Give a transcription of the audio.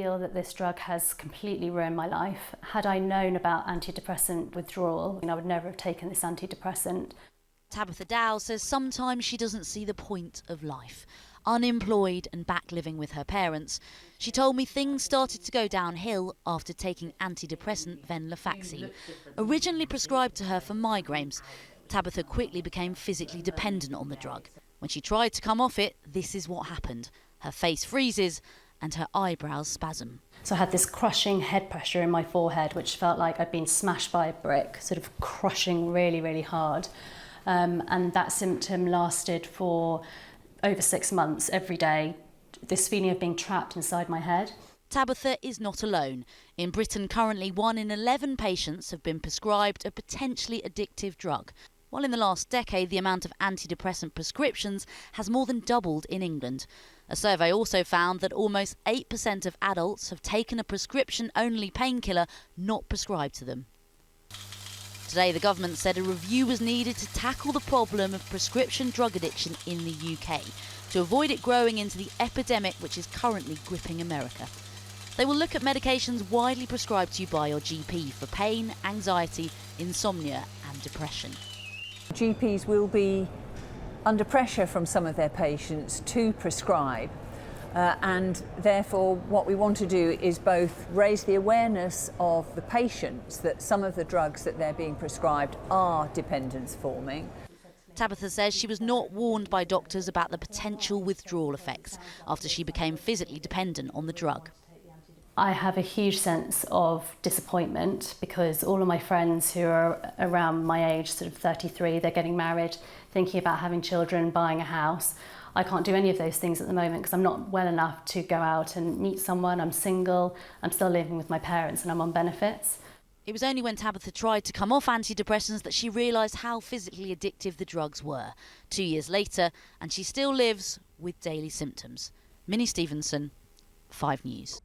I feel that this drug has completely ruined my life. Had I known about antidepressant withdrawal, I would never have taken this antidepressant. Tabitha Dow says sometimes she doesn't see the point of life. Unemployed and back living with her parents, she told me things started to go downhill after taking antidepressant venlafaxine. Originally prescribed to her for migraines, Tabitha quickly became physically dependent on the drug. When she tried to come off it, this is what happened. Her face freezes and her eyebrows spasm. So I had this crushing head pressure in my forehead, which felt like I'd been smashed by a brick, sort of crushing really, really hard. And that symptom lasted for over 6 months every day, this feeling of being trapped inside my head. Tabitha is not alone. In Britain, currently 1 in 11 patients have been prescribed a potentially addictive drug, while in the last decade the amount of antidepressant prescriptions has more than doubled in England. A survey also found that almost 8% of adults have taken a prescription-only painkiller not prescribed to them. Today, the government said a review was needed to tackle the problem of prescription drug addiction in the UK, to avoid it growing into the epidemic which is currently gripping America. They will look at medications widely prescribed to you by your GP for pain, anxiety, insomnia and depression. GPs will be under pressure from some of their patients to prescribe, and therefore what we want to do is both raise the awareness of the patients that some of the drugs that they're being prescribed are dependence forming. Tabitha says she was not warned by doctors about the potential withdrawal effects after she became physically dependent on the drug. I have a huge sense of disappointment because all of my friends who are around my age, sort of 33, they're getting married, thinking about having children, buying a house. I can't do any of those things at the moment because I'm not well enough to go out and meet someone. I'm single, I'm still living with my parents and I'm on benefits. It was only when Tabitha tried to come off antidepressants that she realised how physically addictive the drugs were. 2 years later, and she still lives with daily symptoms. Minnie Stevenson, 5 News.